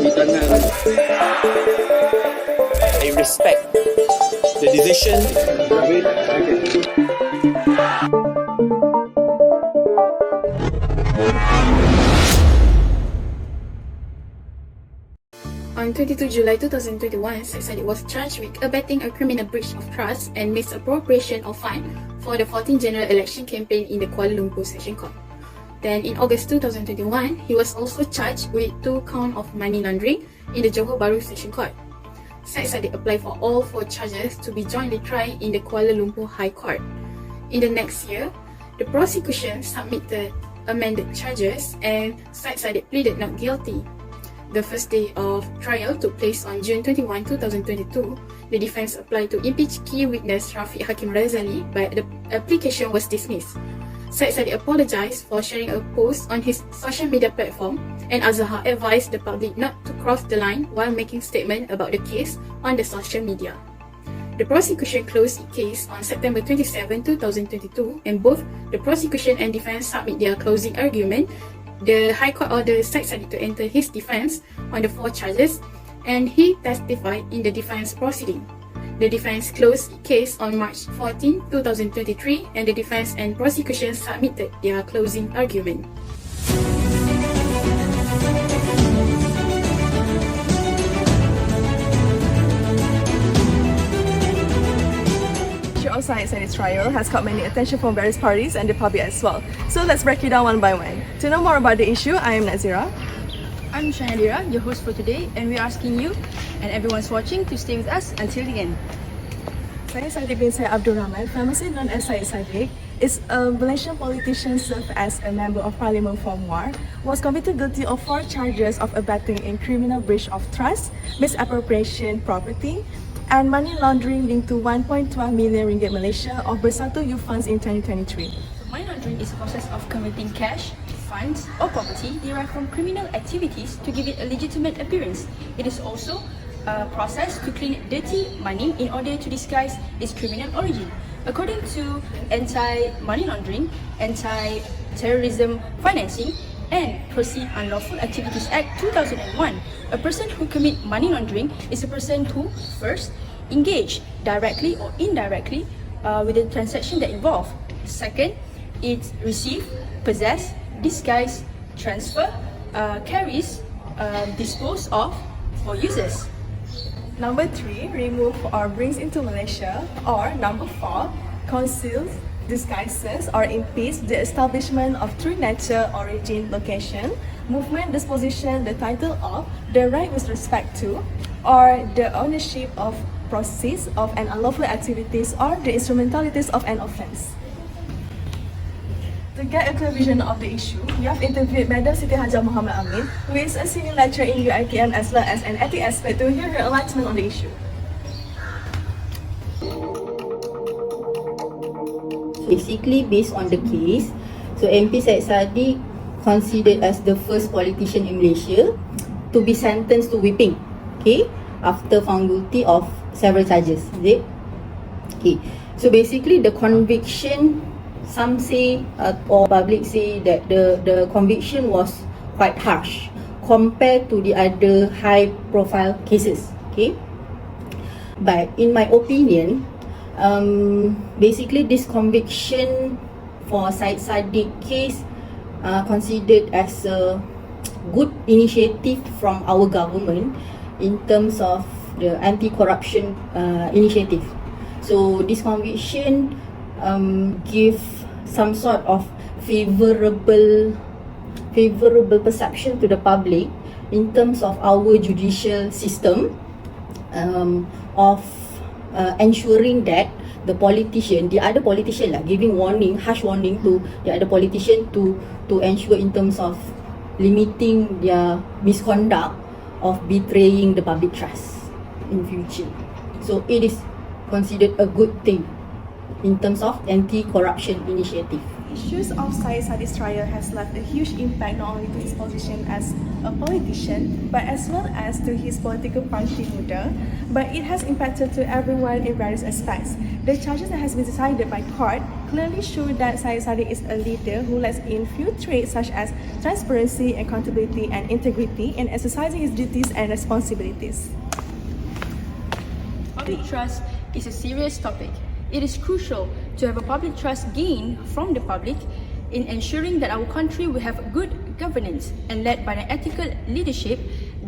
I respect the decision. On 22 July 2021, Syed Saddiq was charged with abetting a criminal breach of trust and misappropriation of funds for the 14th general election campaign in the Kuala Lumpur Session Court. Then in August 2021, he was also charged with 2 counts of money laundering in the Johor Bahru Session Court. Syed Saddiq applied for all 4 charges to be jointly tried in the Kuala Lumpur High Court. In the next year, the prosecution submitted amended charges and Syed Saddiq pleaded not guilty. The first day of trial took place on June 21, 2022. The defense applied to impeach key witness Rafiq Hakim Razali, but the application was dismissed. Syed Saddiq apologized for sharing a post on his social media platform, and Azhar advised the public not to cross the line while making statement about the case on the social media. The prosecution closed the case on September 27, 2022, and both the prosecution and defense submit their closing argument. The High Court ordered Syed Saddiq to enter his defense on the 4 charges, and he testified in the defense proceeding. The defense closed the case on March 14, 2023, and the defense and prosecution submitted their closing argument. Of Syed Saddiq's trial has caught many attention from various parties and the public as well. So let's break it down one by one. To know more about the issue, I am NADZIRAH. I'm SHAINADIRAH, your host for today, and we're asking you and everyone's watching to stay with us until the end. Syed Saddiq bin Syed Abdul Rahman, famously known as Syed Saddiq, is a Malaysian politician served as a member of parliament from War, was convicted guilty of 4 charges of abetting in criminal breach of trust, misappropriation property, and money laundering linked to 1.12 million ringgit Malaysia of Bersatu Youth Funds in 2023. Money laundering is a process of converting cash, funds, or property derived from criminal activities to give it a legitimate appearance. It is also a process to clean dirty money in order to disguise its criminal origin. According to Anti-Money Laundering, Anti-Terrorism Financing, and Proceed Unlawful Activities Act 2001, a person who commit money laundering is a person who, first, engage directly or indirectly with the transaction that involve. Second, it receive, possess, disguise, transfer, carries, dispose of, or uses. Number 3, remove or brings into Malaysia. Or number 4, conceals, disguises or impedes the establishment of true nature, origin, location, movement, disposition, the title of, the right with respect to, or the ownership of, proceeds of an unlawful activities or the instrumentalities of an offence. To get a clear vision of the issue, we have interviewed Madam Siti Hajar Muhammad Amin, who is a senior lecturer in UiTM as well as an ethics expert, to hear her enlightenment on the issue. Basically, based on the case, so MP Syed Saddiq considered as the first politician in Malaysia to be sentenced to whipping, okay, after found guilty of several charges, is it? Okay, so basically the conviction, some say or public say that the conviction was quite harsh compared to the other high profile cases, okay, but in my opinion, basically this conviction for Syed Saddiq case considered as a good initiative from our government in terms of the anti-corruption initiative. So this conviction give some sort of favorable perception to the public in terms of our judicial system, of ensuring that the politician, the other politician giving warning, harsh warning to the other politician to ensure in terms of limiting their misconduct of betraying the public trust in future. So it is considered a good thing in terms of anti-corruption initiative. issues of Syed Saddiq's trial has left a huge impact not only to his position as a politician, but as well as to his political party leader, but it has impacted to everyone in various aspects. The charges that has been decided by court clearly show that Syed Saddiq is a leader who lacks in few traits such as transparency, accountability, and integrity in exercising his duties and responsibilities. Public trust is a serious topic. It is crucial to have a public trust gained from the public in ensuring that our country will have good governance and led by an ethical leadership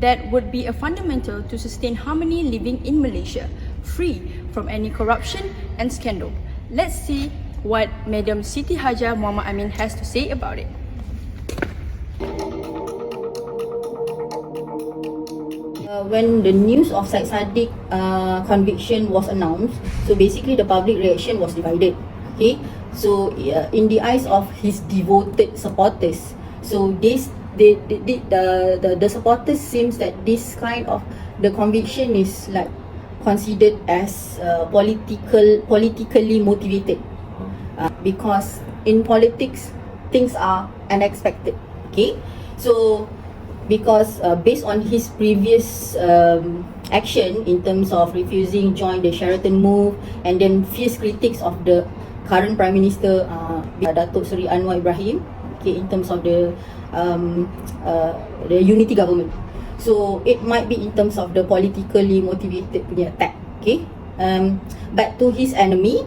that would be a fundamental to sustain harmony living in Malaysia, free from any corruption and scandal. Let's see what Madam Siti Haja Muhammad Amin has to say about it. When the news of Syed Saddiq conviction was announced, so basically the public reaction was divided. Okay, so in the eyes of his devoted supporters, so the supporters seems that this kind of the conviction is like considered as politically motivated, because in politics things are unexpected. Okay, so because based on his previous action in terms of refusing join the Sheraton move and then fierce critics of the current Prime Minister Datuk Seri Anwar Ibrahim, okay, in terms of the unity government, so it might be in terms of the politically motivated punya attack. Okay, but to his enemy,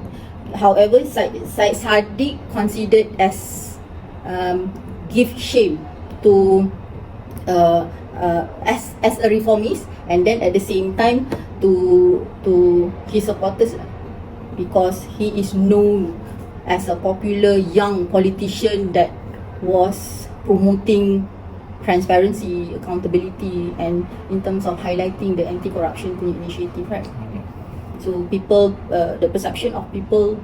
however, Syed Saddiq considered as give shame to as a reformist, and then at the same time to his supporters, because he is known as a popular young politician that was promoting transparency, accountability, and in terms of highlighting the anti-corruption initiative, right? So people, the perception of people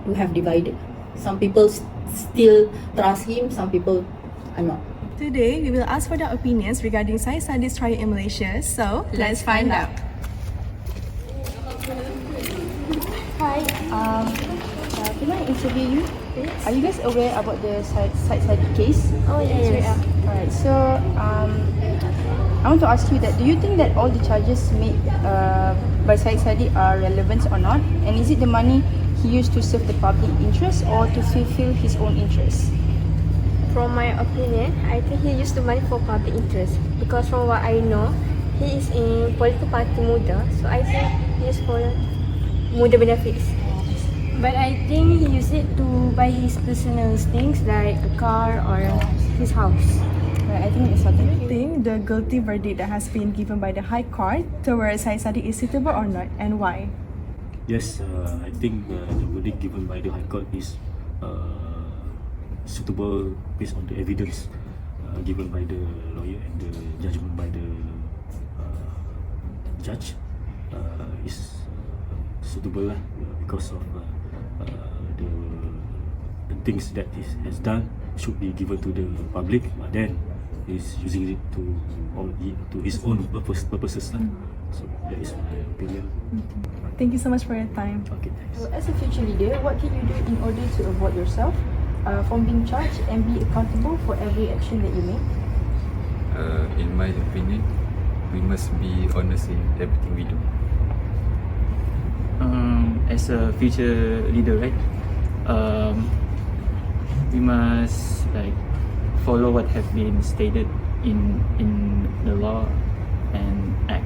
do have divided. Some people still trust him, some people are not. Today, we will ask for their opinions regarding Syed Saddiq's trial in Malaysia, so let's find out. Hi, can I interview you? Yes. Are you guys aware about the Syed Saddiq case? Oh yes. Alright, so I want to ask you that, do you think that all the charges made by Syed Saddiq are relevant or not? And is it the money he used to serve the public interest or to fulfill his own interests? From my opinion, I think he used the money for public interest, because from what I know, he is in political party Muda, so I think he used for Muda benefits. But I think he used it to buy his personal things like a car or his house. I think it's something. Do you think the guilty verdict that has been given by the High Court towards Syed Saddiq is suitable or not, and why? Yes, I think the verdict given by the High Court is suitable based on the evidence given by the lawyer and the judgment by the judge is suitable because of the things that he has done should be given to the public, but then he's using it to his own purposes. So that is my opinion. Thank you so much for your time. Okay, thanks. So as a future leader, what can you do in order to avoid yourself from being charged and be accountable for every action that you make? In my opinion, we must be honest in everything we do. As a future leader, right? We must follow what have been stated in the law and act.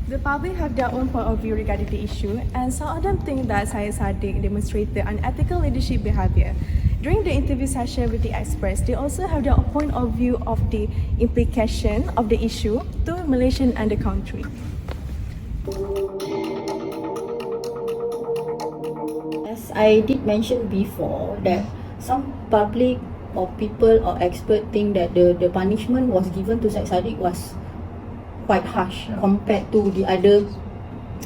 The public have their own point of view regarding the issue, and some of them think that Syed Saddiq demonstrated unethical leadership behavior. During the interview session with the Express, they also have their point of view of the implication of the issue to Malaysian and the country. As I did mention before, that some public or people or experts think that the punishment was given to Syed Saddiq was quite harsh compared to the other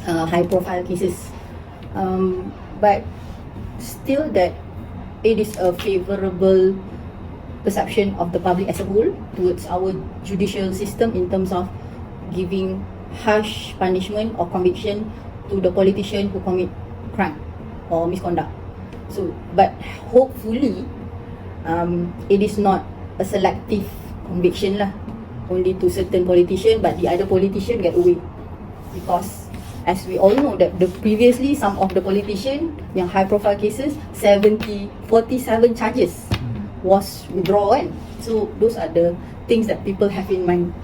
high-profile cases, but still that it is a favourable perception of the public as a whole towards our judicial system in terms of giving harsh punishment or conviction to the politician who commit crime or misconduct. So, but hopefully, it is not a selective conviction lah, only to certain politician, but the other politician get away, because as we all know that previously some of the politician yang high profile cases 47 charges was withdrawn. So those are the things that people have in mind.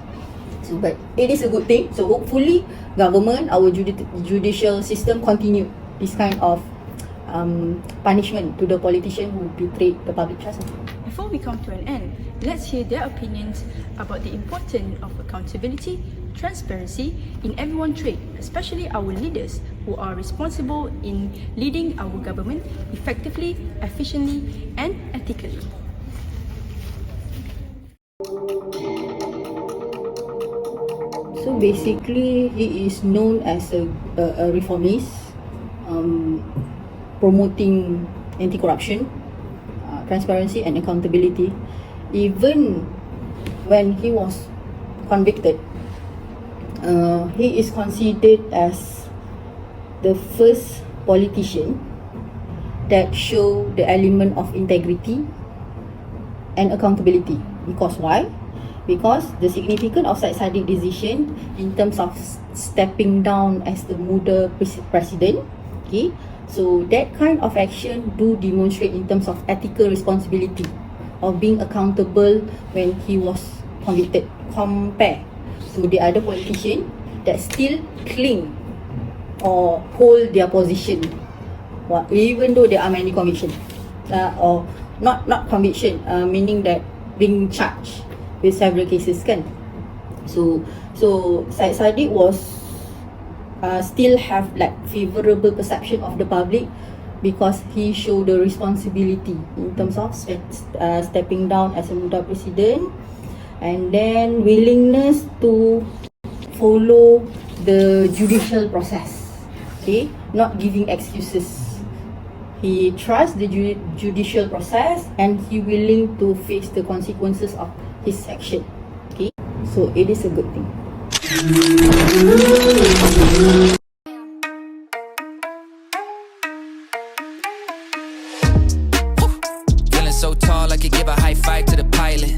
So but it is a good thing. So hopefully government, our judicial system continue this kind of punishment to the politician who betrayed the public trust. Before we come to an end, let's hear their opinions about the importance of accountability, transparency in everyone's trade, especially our leaders who are responsible in leading our government effectively, efficiently, and ethically. So basically, he is known as a reformist, promoting anti-corruption, transparency and accountability. Even when he was convicted, he is considered as the first politician that show the element of integrity and accountability. Because why? Because the significance of Syed Saddiq decision in terms of stepping down as the muda president, okay, so that kind of action do demonstrate in terms of ethical responsibility of being accountable when he was convicted, compared to the other politician that still cling or hold their position, even though there are many conviction, or not conviction, meaning that being charged with several cases kan. So Syed Saddiq was still have like favorable perception of the public because he showed the responsibility in terms of stepping down as a muda president, and then willingness to follow the judicial process, okay, not giving excuses. He trusts the judicial process and he willing to face the consequences of his action, okay, so it is a good thing. Feeling so tall I could give a high five to the pilot.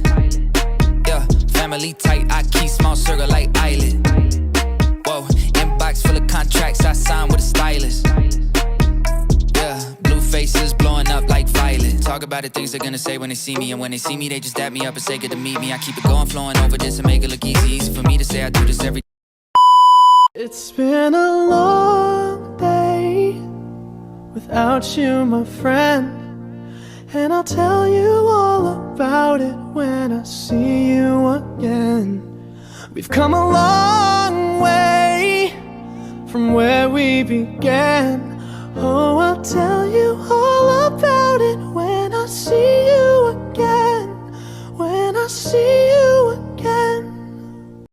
Yeah, family tight, I keep small circle like island. Whoa, inbox full of contracts I signed with a stylist. Yeah, blue faces blowing up like violet. Talk about the things they're gonna say when they see me, and when they see me they just dap me up and say good to meet me. I keep it going, flowing over this and make it look easy. Easy for me to say I do this every. It's been a long day without you, my friend, and I'll tell you all about it when I see you again. We've come a long way from where we began. Oh, I'll tell you all about it when I see